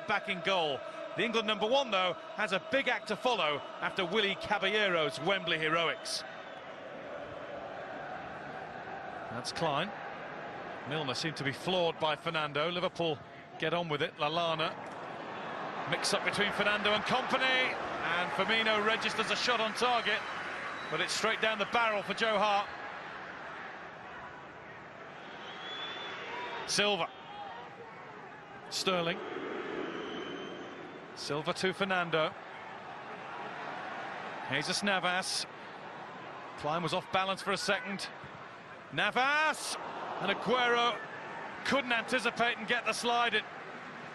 back in goal. The England #1, though, has a big act to follow after Willie Caballero's Wembley heroics. That's Klein. Milner seemed to be floored by Fernando. Liverpool get on with it. Lallana. Mix up between Fernando and company. And Firmino registers a shot on target. But it's straight down the barrel for Joe Hart. Silva. Sterling. Silva to Fernando. Jesus Navas. Klein was off balance for a second. Navas! And Aguero couldn't anticipate and get the slide in.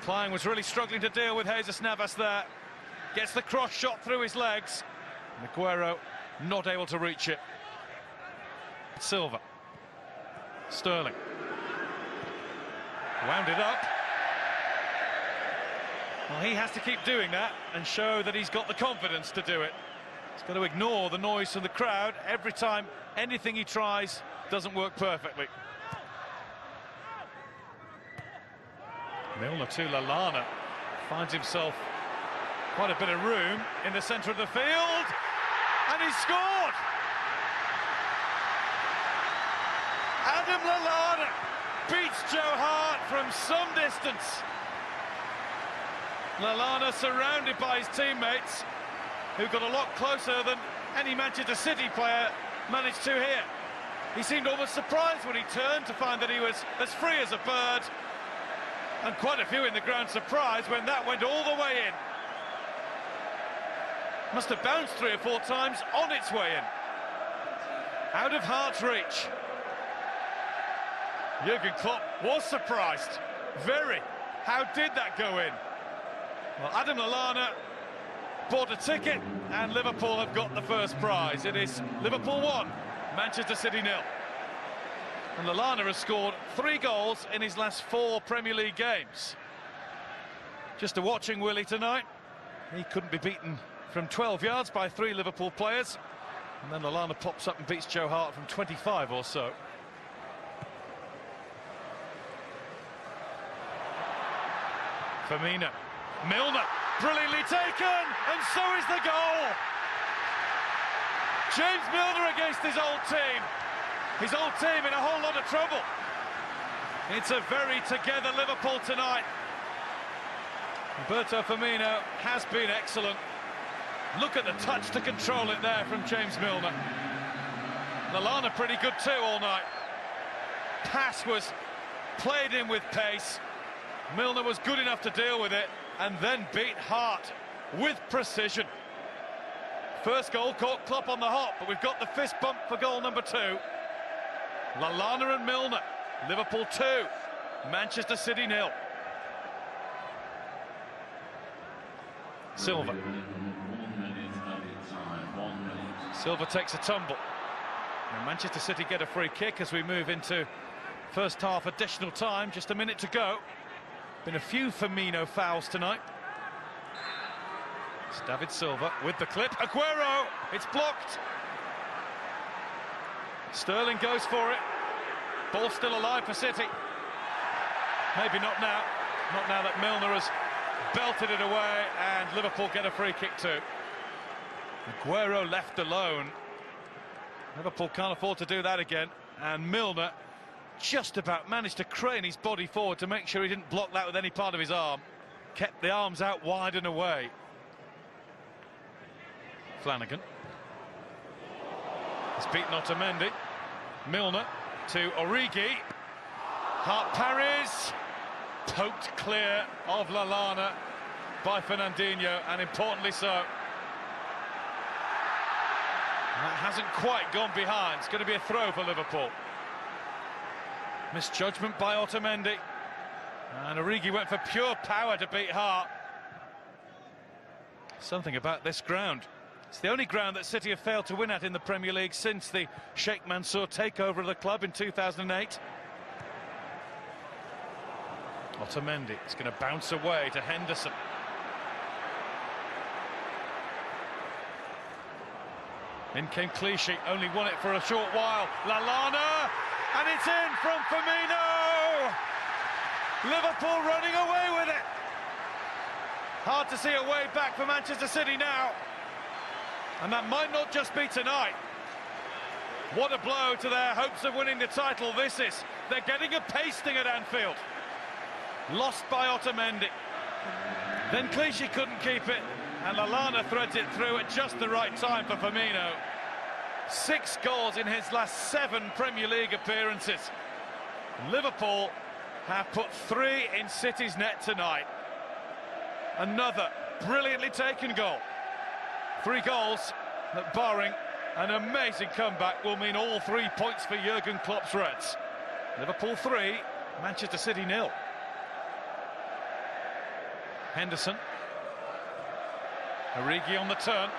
Klein was really struggling to deal with Jesus Navas there. Gets the cross shot through his legs. And Aguero not able to reach it. Silva. Sterling. Wound it up. Well, he has to keep doing that and show that he's got the confidence to do it. He's got to ignore the noise from the crowd. Every time anything he tries doesn't work perfectly. Milner to Lallana. Finds himself quite a bit of room in the centre of the field. And he's scored! Adam Lallana beats Joe Hart from some distance. Lallana surrounded by his teammates, who got a lot closer than any Manchester City player managed to here. He seemed almost surprised when he turned to find that he was as free as a bird, and quite a few in the ground surprised when that went all the way in. Must have bounced 3 or 4 times on its way in. Out of Hart's reach. Jurgen Klopp was surprised. Very. How did that go in? Well, Adam Lallana bought a ticket, and Liverpool have got the first prize. It is Liverpool 1, Manchester City 0. And Lallana has scored 3 goals in his last 4 Premier League games. Just a watching Willie tonight. He couldn't be beaten from 12 yards by 3 Liverpool players. And then Lallana pops up and beats Joe Hart from 25 or so. Firmino. Milner, brilliantly taken, and so is the goal. James Milner against his old team in a whole lot of trouble. It's a very together Liverpool tonight. Roberto Firmino has been excellent. Look at the touch to control it there from James Milner. Lallana pretty good too all night. Pass was played in with pace. Milner was good enough to deal with it and then beat Hart with precision. First goal caught Klopp on the hop, but we've got the fist bump for goal number 2. Lallana and Milner. Liverpool 2, Manchester City 0. Silva. Silva takes a tumble. And Manchester City get a free kick as we move into first half additional time. Just a minute to go. Been a few Firmino fouls tonight. It's David Silva with the clip. Aguero! It's blocked. Sterling goes for it. Ball still alive for City. Maybe not now. Not now that Milner has belted it away and Liverpool get a free kick too. Aguero left alone. Liverpool can't afford to do that again. And Milner just about managed to crane his body forward to make sure he didn't block that with any part of his arm. Kept the arms out wide and away. Flanagan. He's beaten Otamendi. Milner to Origi. Hart parries. Poked clear of Lallana by Fernandinho, and importantly so. That hasn't quite gone behind. It's going to be a throw for Liverpool. Misjudgment by Otamendi. And Origi went for pure power to beat Hart. Something about this ground. It's the only ground that City have failed to win at in the Premier League since the Sheikh Mansour takeover of the club in 2008. Otamendi is going to bounce away to Henderson. In came Clichy, only won it for a short while. Lallana, and it's in from Firmino! Liverpool running away with it. Hard to see a way back for Manchester City now. And that might not just be tonight. What a blow to their hopes of winning the title this is. They're getting a pasting at Anfield. Lost by Otamendi. Then Clichy couldn't keep it, and Lallana threads it through at just the right time for Firmino. 6 goals in his last 7 Premier League appearances. Liverpool have put 3 in City's net tonight. Another brilliantly taken goal. 3 goals that, barring an amazing comeback, will mean all 3 points for Jurgen Klopp's Reds. Liverpool 3, Manchester City 0. Henderson. Origi on the turn.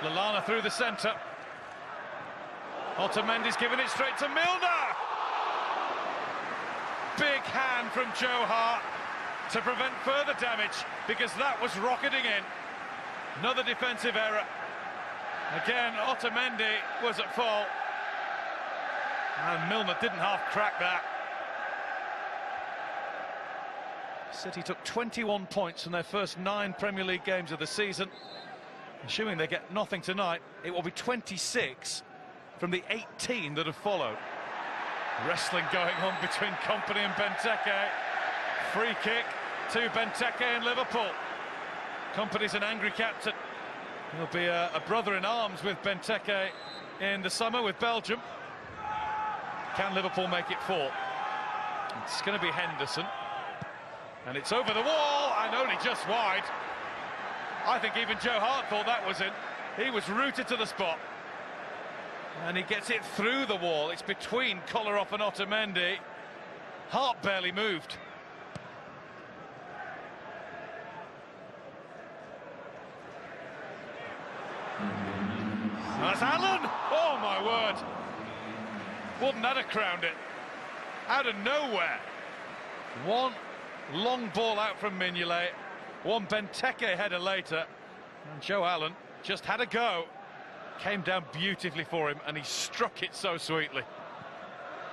Lallana through the centre. Otamendi's given it straight to Milner. Big hand from Joe Hart to prevent further damage, because that was rocketing in. Another defensive error. Again, Otamendi was at fault. And Milner didn't half crack that. City took 21 points from their first 9 Premier League games of the season. Assuming they get nothing tonight, it will be 26 from the 18 that have followed. Wrestling going on between Kompany and Benteke. Free kick to Benteke and Liverpool. Kompany's an angry captain. He'll be a brother-in-arms with Benteke in the summer with Belgium. Can Liverpool make it 4? It's going to be Henderson. And it's over the wall, and only just wide. I think even Joe Hart thought that was in. He was rooted to the spot. And he gets it through the wall. It's between Kolarov and Otamendi. Hart barely moved. That's Allen! Oh, my word. Wouldn't that have crowned it? Out of nowhere. One long ball out from Mignolet. One Benteke header later. And Joe Allen just had a go. Came down beautifully for him, and he struck it so sweetly.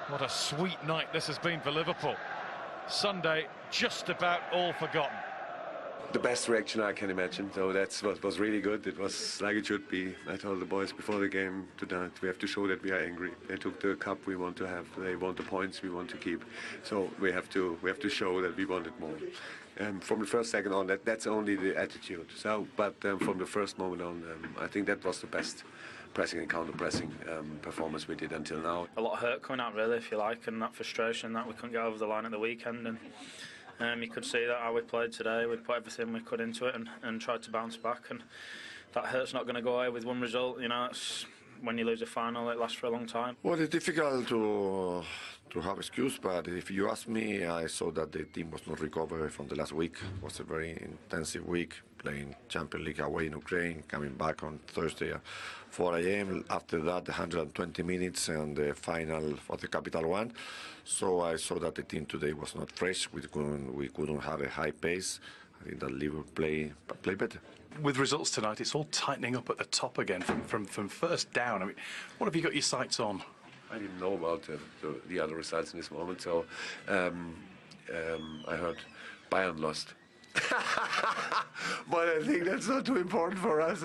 What a sweet night this has been for Liverpool. Sunday just about all forgotten. The best reaction I can imagine, so that's what was really good. It was like it should be. I told the boys before the game tonight, we have to show that we are angry. They took the cup we want to have, they want the points we want to keep. So we have to show that we want it more. From the first second on, that's only the attitude. So, but from the first moment on, I think that was the best pressing and counter-pressing performance we did until now. A lot of hurt coming out, really, if you like, and that frustration that we couldn't get over the line at the weekend. And you could see that how we played today. We put everything we could into it and tried to bounce back. And that hurt's not going to go away with one result. You know, it's, when you lose a final, it lasts for a long time. Well, it's difficult to have excuse, but if you ask me, I saw that the team was not recovered from the last week. It was a very intensive week, playing Champions League away in Ukraine, coming back on Thursday at 4 a.m. After that, 120 minutes and the final for the Capital One. So I saw that the team today was not fresh. We couldn't have a high pace. I think that Liverpool play better. With results tonight, it's all tightening up at the top again from first down. I mean, what have you got your sights on? I didn't know about the other results in this moment, so I heard Bayern lost. But I think that's not too important for us.